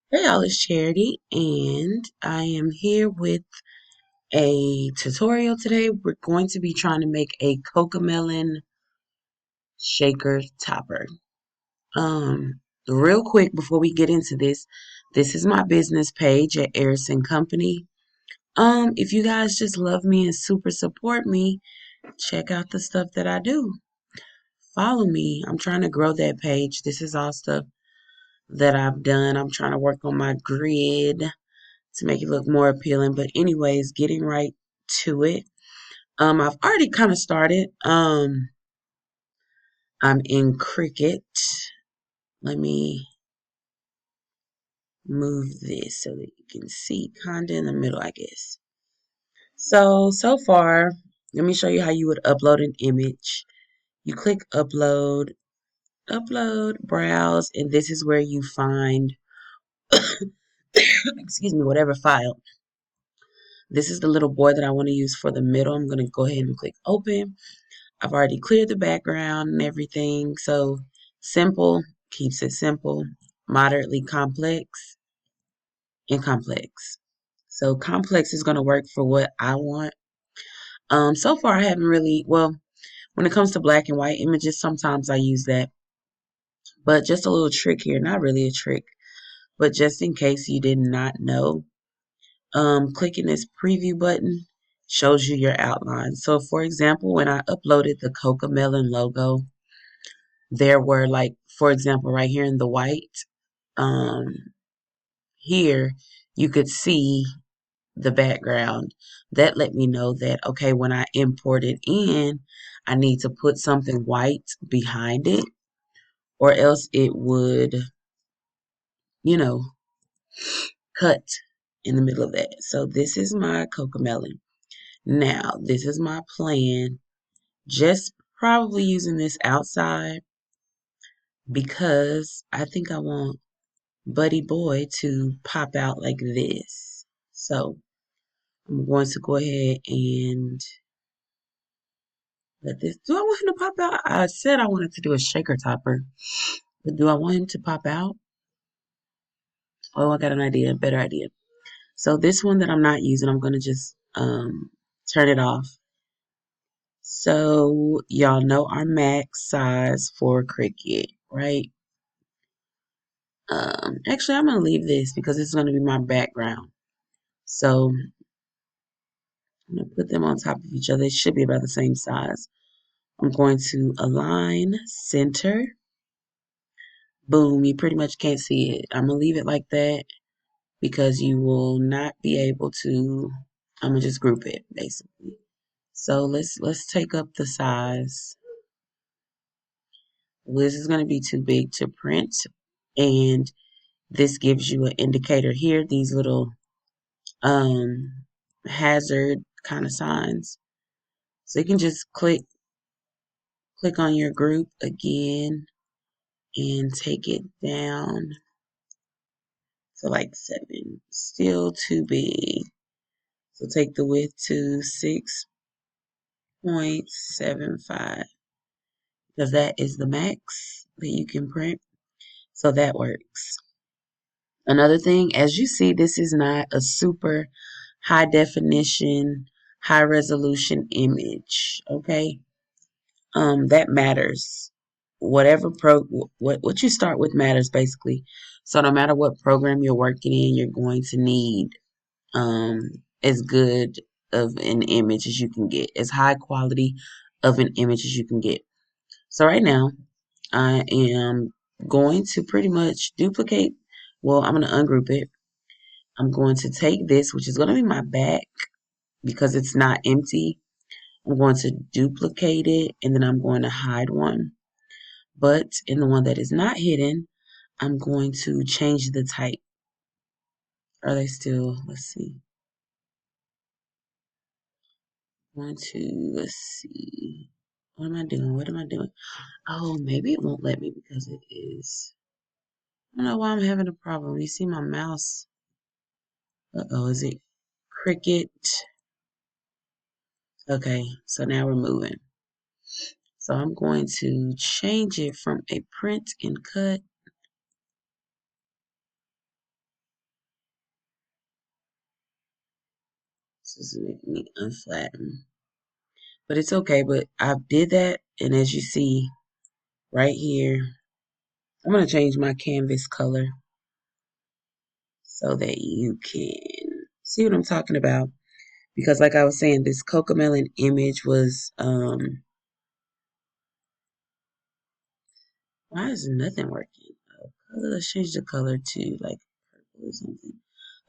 Hey y'all, it's Charity, and I am here with a tutorial today. We're going to be trying to make a Cocomelon shaker topper. Real quick before we get into this is my business page at Eris and Company. If you guys just love me and super support me, check out the stuff that I do. Follow me. I'm trying to grow that page. This is all stuff that I've done. I'm trying to work on my grid to make it look more appealing. But anyways, getting right to it. I've already kind of started. I'm in Cricut. Let me move this so that you can see kinda in the middle, I guess. So far, let me show you how you would upload an image. You click upload, browse, and this is where you find, excuse me, whatever file. This is the little boy that I want to use for the middle. I'm going to go ahead and click open. I've already cleared the background and everything. So simple keeps it simple, moderately complex, and complex. So complex is going to work for what I want. So far I haven't really, well, when it comes to black and white images, sometimes I use that. But just a little trick here, not really a trick, but just in case you did not know, clicking this preview button shows you your outline. So for example, when I uploaded the Cocomelon logo, there were, like, for example, right here in the white, um, here you could see the background. That let me know that, okay, when I import it in, I need to put something white behind it, or else it would, you know, cut in the middle of that. So this is my Cocomelon. Now, this is my plan. Just probably using this outside because I think I want Buddy Boy to pop out like this. So I'm going to go ahead and let this. Do I want him to pop out? I said I wanted to do a shaker topper, but do I want him to pop out? Oh, I got an idea, a better idea. So this one that I'm not using, I'm gonna just turn it off. So y'all know our max size for Cricut, right? Actually, I'm gonna leave this because it's gonna be my background. So I'm gonna put them on top of each other. They should be about the same size. I'm going to align, center, boom. You pretty much can't see it. I'm gonna leave it like that because you will not be able to. I'm gonna just group it basically. So let's take up the size. This is gonna be too big to print, and this gives you an indicator here. These little um hazard kind of signs. So you can just click on your group again and take it down to like 7. Still too big. So take the width to 6.75 because that is the max that you can print. So that works. Another thing, as you see, this is not a super high definition, high resolution image. Okay. That matters. Whatever what you start with matters basically. So no matter what program you're working in, you're going to need um as good of an image as you can get, as high quality of an image as you can get. So right now, I am going to pretty much duplicate. Well, I'm going to ungroup it. I'm going to take this, which is going to be my back because it's not empty. I'm going to duplicate it and then I'm going to hide one. But in the one that is not hidden, I'm going to change the type. Are they still, let's see. Let's see. What am I doing? What am I doing? Oh, maybe it won't let me because it is. I don't know why I'm having a problem. You see my mouse? Uh-oh, is it Cricut? Okay, so now we're moving. So I'm going to change it from a print and cut This is making me unflatten. But it's okay, but I did that, and as you see right here, I'm going to change my canvas color so that you can see what I'm talking about. Because like I was saying, this Cocomelon image was, why is nothing working? Oh, let's change the color to like purple or something.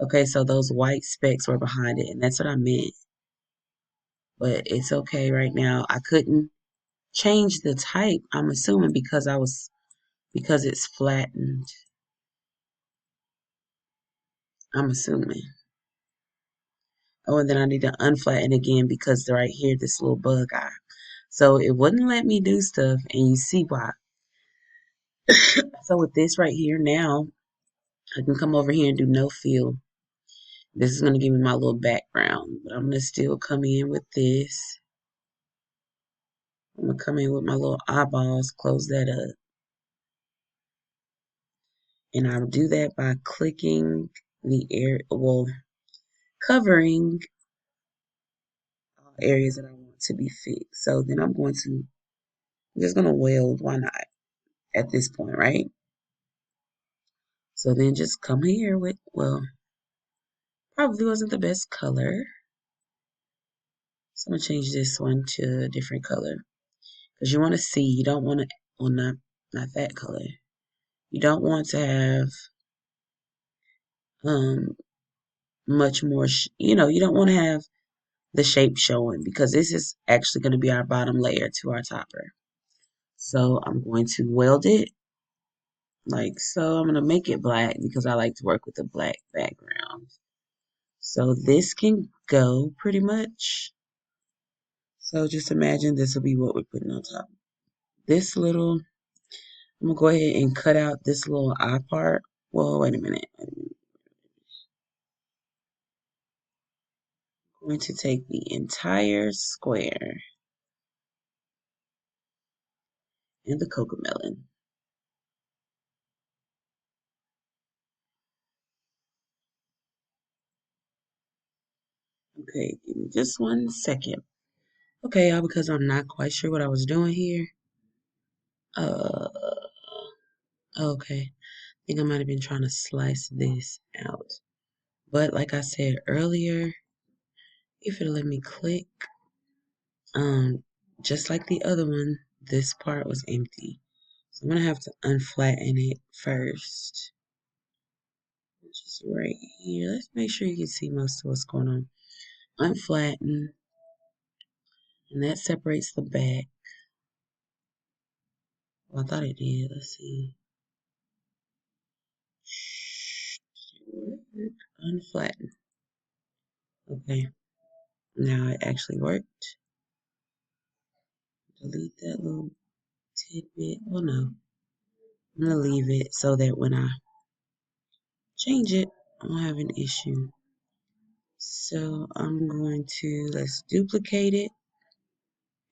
Okay, so those white specks were behind it, and that's what I meant. But it's okay right now. I couldn't change the type, I'm assuming because it's flattened. I'm assuming. Oh, and then I need to unflatten again because right here, this little bug eye. So it wouldn't let me do stuff, and you see why. So with this right here now, I can come over here and do no fill. This is going to give me my little background, but I'm going to still come in with this. I'm going to come in with my little eyeballs, close that up. And I'll do that by clicking the area, well, covering all areas that I want to be fixed. So then I'm just going to weld, why not, at this point, right? So then just come here with, well, probably wasn't the best color. So I'm going to change this one to a different color. Because you want to see, you don't want to, well, not that color. You don't want to have um much more, you don't want to have the shape showing because this is actually going to be our bottom layer to our topper. So I'm going to weld it like so. I'm going to make it black because I like to work with a black background. So this can go pretty much. So just imagine this will be what we're putting on top. I'm going to go ahead and cut out this little eye part. Well, wait a minute. I'm going to take the entire square and the Cocomelon. Okay, give me just 1 second. Okay, y'all, because I'm not quite sure what I was doing here. Uh, okay. I think I might have been trying to slice this out. But like I said earlier, if it'll let me click, just like the other one, this part was empty. So I'm gonna have to unflatten it first. Which is right here. Let's make sure you can see most of what's going on. Unflatten, and that separates the back. Well, I thought it did. Let's see. Unflatten. Okay. Now it actually worked. Delete that little tidbit. Well, no. I'm going to leave it so that when I change it, I won't have an issue. So I'm going to, let's duplicate it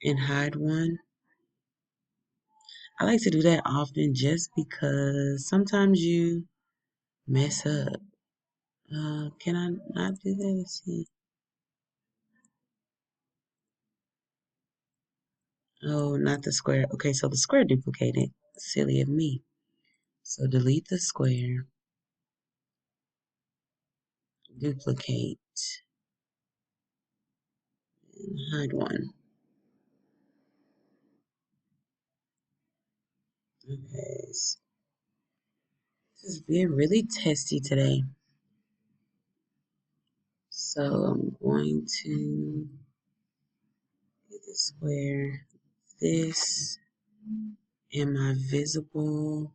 and hide one. I like to do that often just because sometimes you mess up. Can I not do that? Let's see. Oh, not the square. Okay, so the square duplicated. Silly of me. So delete the square, duplicate, and hide one. Okay, so this is being really testy today. So I'm going to get the square, this, and my visible.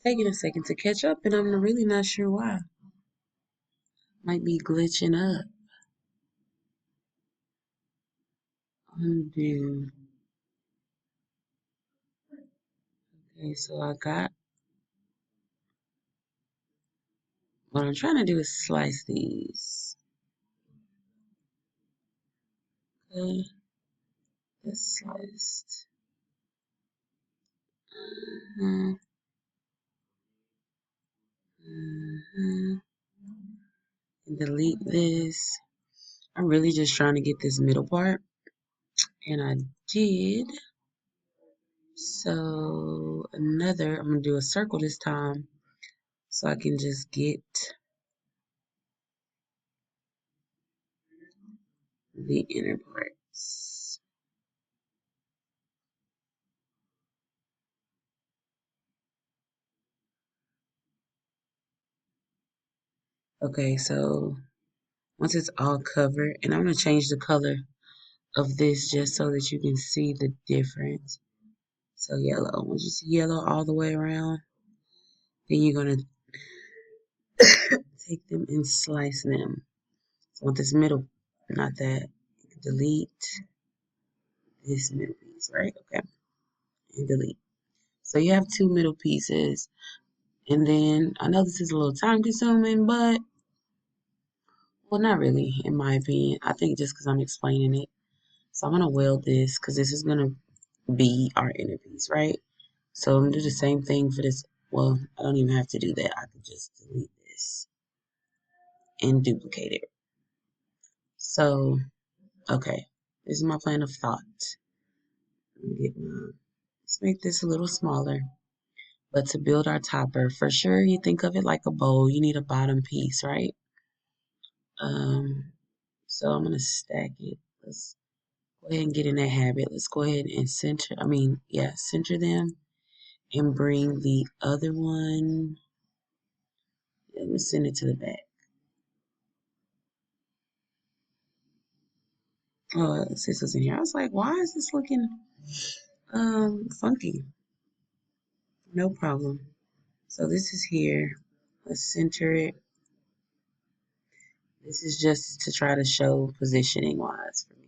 Taking a second to catch up, and I'm really not sure why. Might be glitching up. Undo. Okay, so I got. What I'm trying to do is slice these. Okay, that's sliced. Mhm. And delete this. I'm really just trying to get this middle part. And I did. So I'm gonna do a circle this time so I can just get the inner parts. Okay, so once it's all covered, and I'm gonna change the color of this just so that you can see the difference. So yellow, once you see yellow all the way around, then you're gonna take them and slice them. So with this middle, not that, delete this middle piece, right? Okay, and delete. So you have two middle pieces, and then I know this is a little time consuming, but well, not really, in my opinion. I think just because I'm explaining it. So I'm gonna weld this because this is gonna be our inner piece, right? So I'm gonna do the same thing for this. Well, I don't even have to do that. I can just delete this and duplicate it. So, okay, this is my plan of thought. Let's make this a little smaller. But to build our topper, for sure, you think of it like a bowl. You need a bottom piece, right? Um, so I'm gonna stack it. Let's go ahead and get in that habit. Let's go ahead and center them and bring the other one. Let's send it to the back. Oh, sis was in here. I was like, why is this looking funky? No problem. So this is here. Let's center it. This is just to try to show positioning wise for me.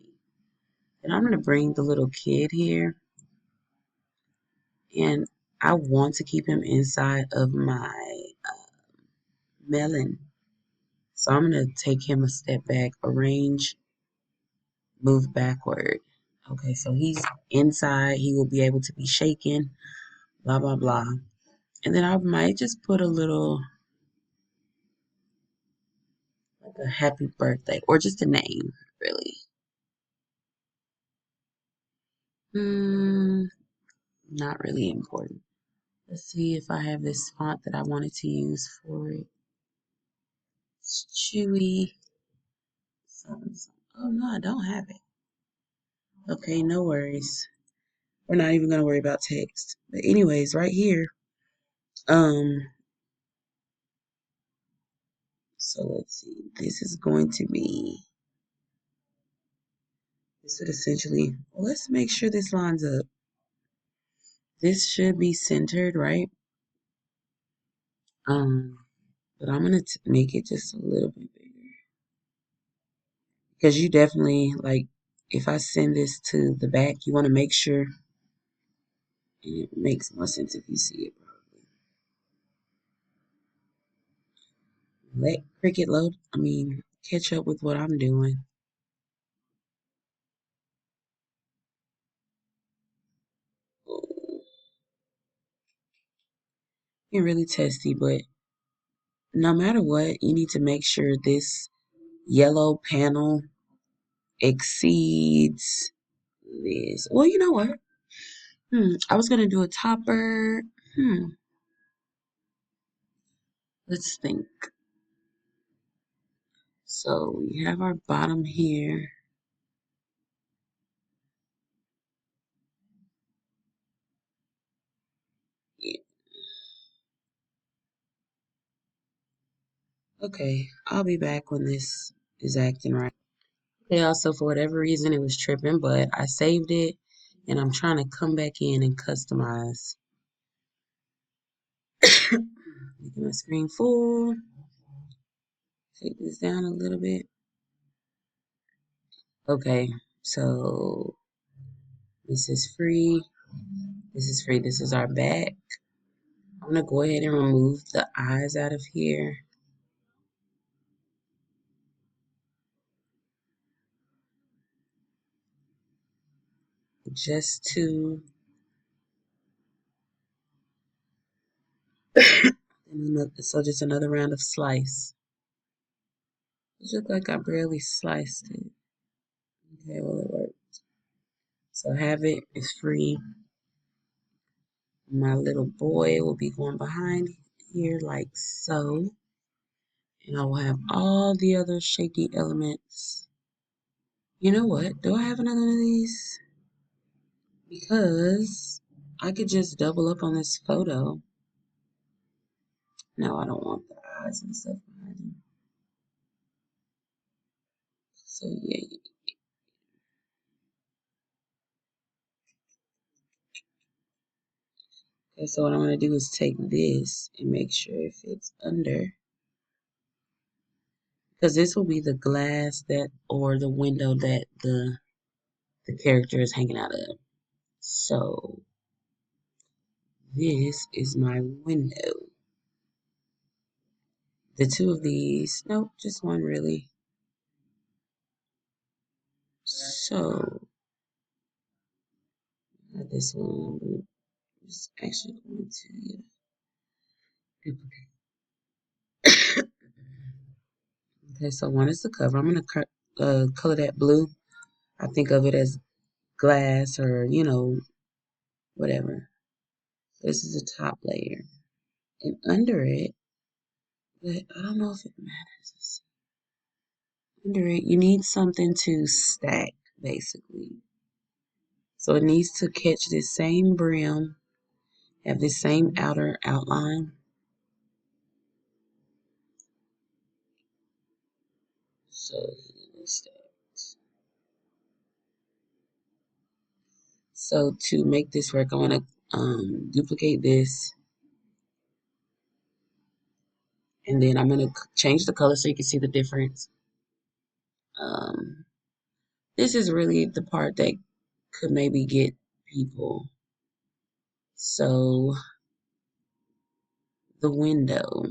And I'm gonna bring the little kid here, and I want to keep him inside of my melon. So I'm gonna take him a step back, arrange, move backward. Okay, so he's inside. He will be able to be shaken. Blah blah blah. And then I might just put a little like a happy birthday or just a name, really. Hmm, not really important. Let's see if I have this font that I wanted to use for it. It's Chewy. Something, something. Oh no, I don't have it. Okay, no worries. We're not even gonna worry about text. But anyways, right here. Um, so let's see. This is going to be this would essentially well, let's make sure this lines up. This should be centered, right? Um, but I'm gonna make it just a little bit bigger. Because you definitely like if I send this to the back, you want to make sure and it makes more sense if you see it probably. Let Cricut catch up with what I'm doing. You're really testy, but no matter what, you need to make sure this yellow panel exceeds this. Well, you know what? I was gonna do a topper. Let's think. So we have our bottom here. Yeah. Okay, I'll be back when this is acting right. Okay, also for whatever reason it was tripping, but I saved it and I'm trying to come back in and customize. Making my screen full. Take this down a little bit. Okay, so this is free. This is free. This is our back. I'm gonna go ahead and remove the eyes out of here. Just to And another, so just another round of slice. It looked like I barely sliced it. Okay, well it worked. So have it is free. My little boy will be going behind here like so. And I will have all the other shaky elements. You know what? Do I have another one of these? Because I could just double up on this photo. No, I don't want the eyes and stuff behind him. So yeah. Okay, so what I'm going to do is take this and make sure it fits under. Because this will be the glass that, or the window that the character is hanging out of. So this is my window. The two of these, nope, just one really. So this one is actually going to duplicate. Okay, so one is the cover. I'm going to color that blue. I think of it as glass or, you know, whatever. This is the top layer. And under it, but I don't know if it matters. Under it, you need something to stack, basically. So it needs to catch this same brim, have this same outer outline. So let's start. So to make this work, I'm gonna duplicate this, and then I'm gonna change the color so you can see the difference. Um, this is really the part that could maybe get people. So the window.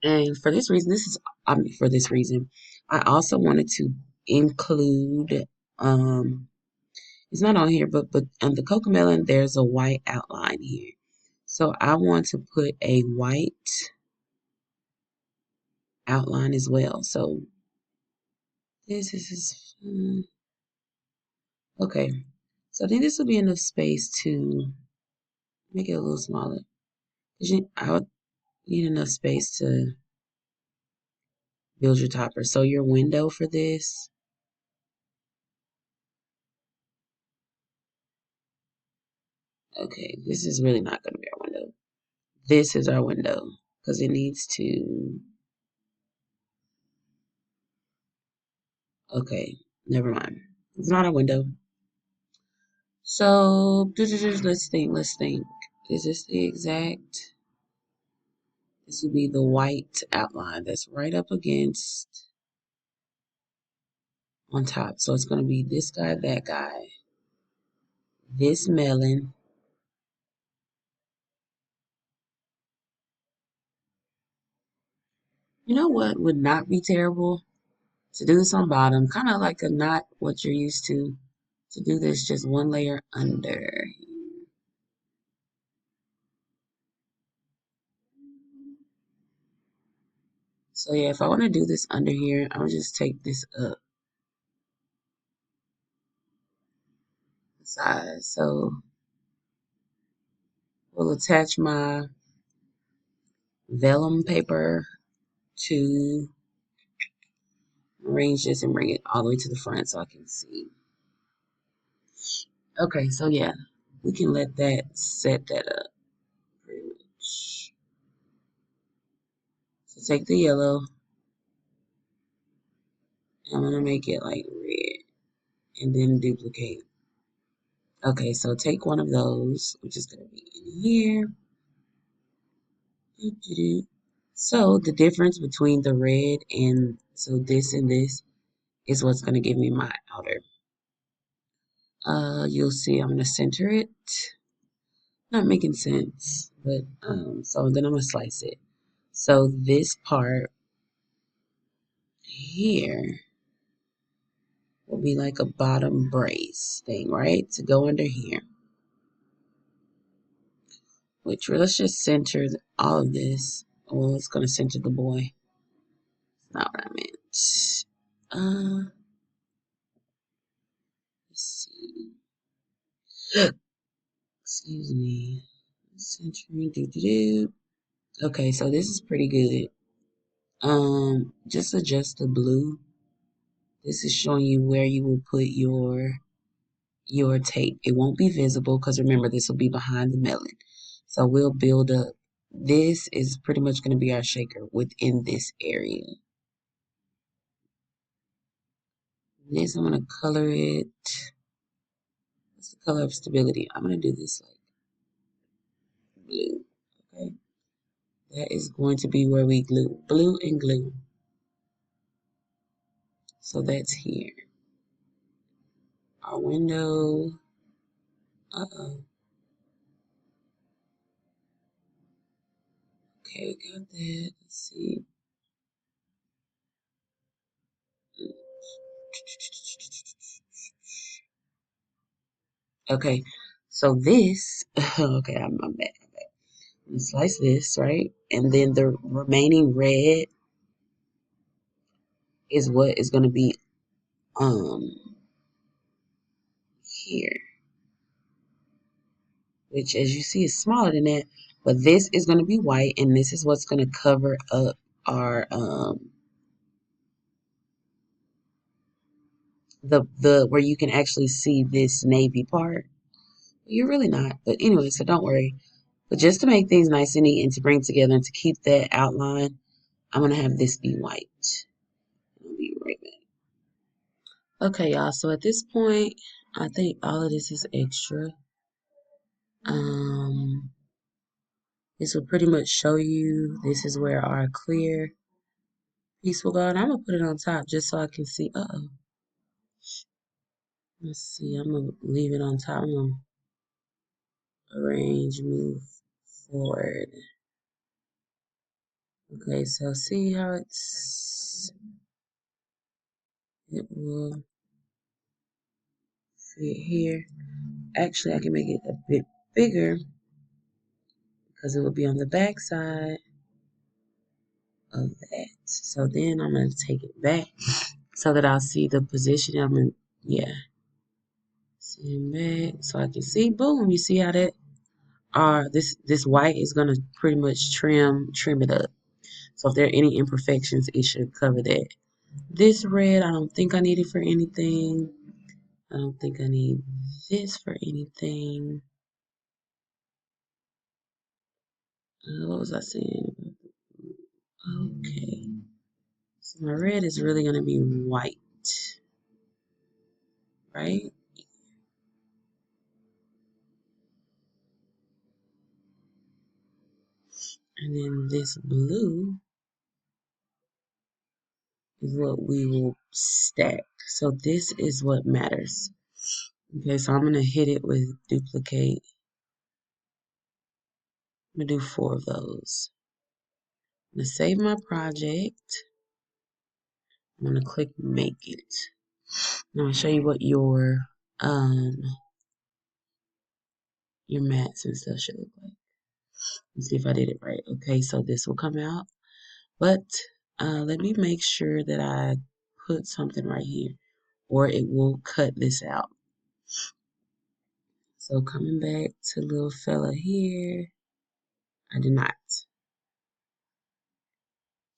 And for this reason, for this reason, I also wanted to include, it's not on here, but on the Cocomelon, there's a white outline here. So I want to put a white outline as well. So this is, okay. So then this will be enough space to make it a little smaller. I would need enough space to build your topper. So your window for this, okay, this is really not going to be our window. This is our window because it needs to, okay, never mind. It's not a window. So let's think. Is this the exact? This would be the white outline that's right up against on top. So it's going to be this guy, that guy, this melon. You know what would not be terrible? To do this on bottom, kind of like a not what you're used to. To do this just one layer under. So yeah, if I want to do this under here, I'll just take this up the size. So we'll attach my vellum paper to arrange this and bring it all the way to the front so I can see. Okay, so yeah, we can let that set that up pretty much. So take the yellow, I'm gonna make it like red and then duplicate. Okay, so take one of those, which is gonna be in here. So the difference between the red and so this and this is what's gonna give me my outer. You'll see I'm gonna center it. Not making sense, but so then I'm gonna slice it. So this part here will be like a bottom brace thing, right? To go under here. which let's just center all of this. Well, it's going to center the boy. Not what I meant. Let's see. Excuse me. Centering. Okay, so this is pretty good. Just adjust the blue. This is showing you where you will put your tape. It won't be visible because remember this will be behind the melon. So we'll build up. This is pretty much going to be our shaker within this area. This I'm going to color it. What's the color of stability? I'm going to do this like blue. Okay. That is going to be where we glue. Blue and glue. So that's here. Our window. Uh-oh. Okay, we got that. Let's see. Okay, so this, okay, I'm back. I'm gonna slice this, right? And then the remaining red is what is gonna be here, which as you see is smaller than that, but this is gonna be white, and this is what's gonna cover up our the where you can actually see this navy part. You're really not, but anyway, so don't worry. But just to make things nice and neat and to bring together and to keep that outline, I'm gonna have this be white. I'll be right back. Okay, y'all. So at this point, I think all of this is extra. Um, this will pretty much show you this is where our clear piece will go, and I'm gonna put it on top just so I can see. Uh-oh. Let's see. I'm gonna leave it on top. I'm gonna arrange, move forward. Okay, so see how it will fit here. Actually, I can make it a bit bigger because it will be on the back side of that. So then I'm going to take it back so that I'll see the position. I'm going to, yeah, send back so I can see. Boom, you see how that, this white is going to pretty much trim it up. So if there are any imperfections, it should cover that. This red, I don't think I need it for anything. I don't think I need this for anything. What was I saying? Okay. So my red is really going to be white, right? And then this blue is what we will stack. So this is what matters. Okay, so I'm going to hit it with duplicate. I'm going to do 4 of those. I'm going to save my project. I'm going to click make it. Now I'll show you what your mats and stuff should look like. Let's see if I did it right. Okay, so this will come out. But let me make sure that I put something right here or it will cut this out. So coming back to little fella here, I did not.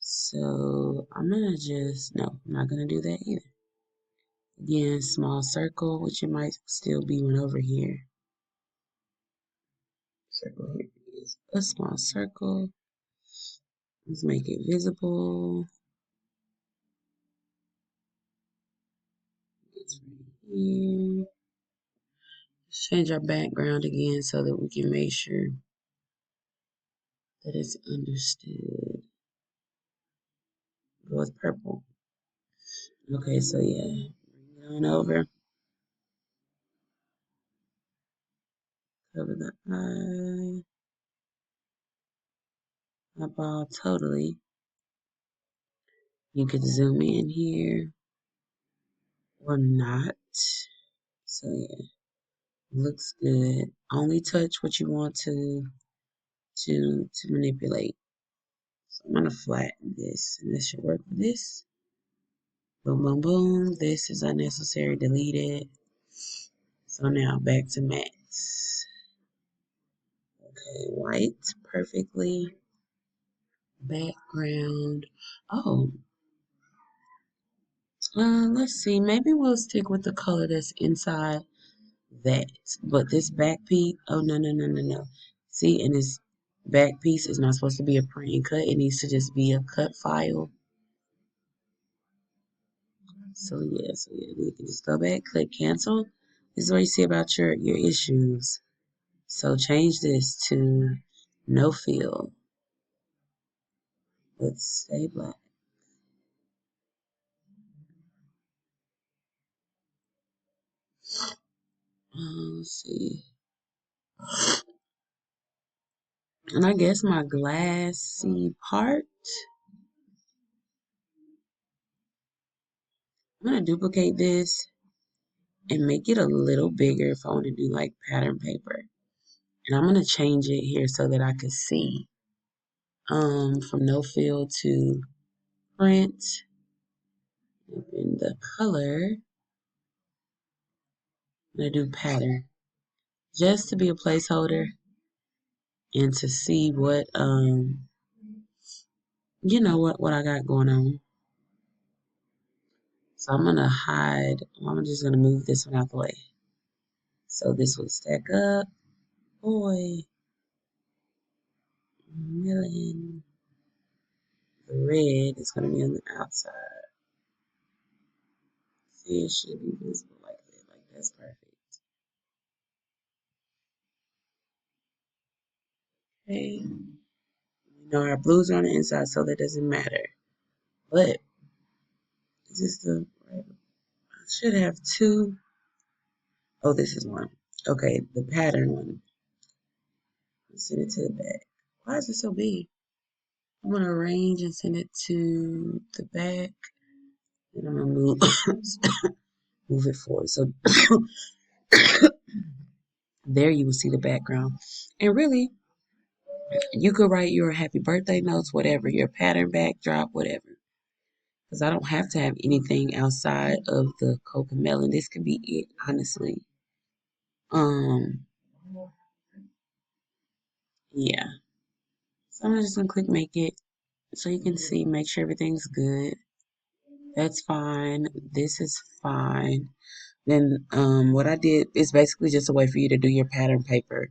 So I'm gonna no, I'm not gonna do that either. Again, small circle, which it might still be one over here. Circle here is a small circle. Let's make it visible. It's right here. Let's change our background again so that we can make sure that it's understood. Go with purple. Okay, so yeah, bring it on over. Cover the eye. Eyeball totally. You could zoom in here or not. So yeah, looks good. Only touch what you want to to manipulate. So I'm gonna flatten this, and this should work for this. Boom, boom, boom. This is unnecessary, delete it. So now back to mattes. Okay, white, perfectly. Background. Oh, let's see. Maybe we'll stick with the color that's inside that. But this back piece, oh, no, no, no, no, no. See, and this back piece is not supposed to be a print and cut. It needs to just be a cut file. So yeah, you can just go back, click cancel. This is what you see about your issues. So change this to no fill. Let's stay black. Let's see. And I guess my glassy part, I'm going to duplicate this and make it a little bigger if I want to do like pattern paper. And I'm going to change it here so that I can see from no fill to print. And the color, I'm going to do pattern just to be a placeholder and to see what, you know, what I got going on. So I'm going to hide, I'm just going to move this one out the way. So this will stack up. Boy, million. The red is going to be on the outside. See, it should be visible like that. Like, that's perfect. Okay. We know our blues are on the inside, so that doesn't matter. But, is this the right? I should have two. Oh, this is one. Okay, the pattern one. Let's send it to the back. Why is it so big? I'm going to arrange and send it to the back. And I'm going to move, move it forward. So, there you will see the background. And really, you could write your happy birthday notes, whatever, your pattern backdrop, whatever. Because I don't have to have anything outside of the Cocomelon. This could be it, honestly. Um, yeah. So I'm just gonna click make it so you can see, make sure everything's good. That's fine. This is fine. Then what I did is basically just a way for you to do your pattern paper.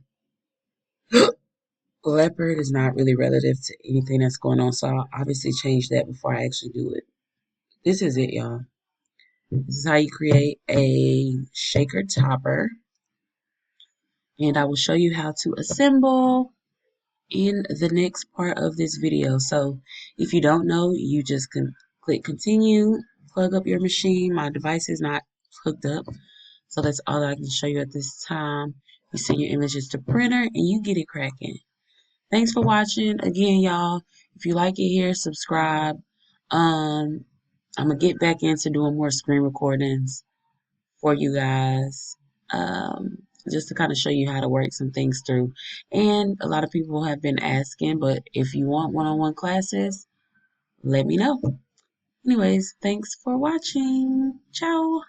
Leopard is not really relative to anything that's going on, so I'll obviously change that before I actually do it. This is it, y'all. This is how you create a shaker topper. And I will show you how to assemble in the next part of this video. So if you don't know, you just can click continue, plug up your machine. My device is not hooked up, so that's all I can show you at this time. You send your images to printer and you get it cracking. Thanks for watching. Again, y'all, if you like it here, subscribe. I'm gonna get back into doing more screen recordings for you guys, just to kind of show you how to work some things through. And a lot of people have been asking, but if you want one-on-one classes, let me know. Anyways, thanks for watching. Ciao.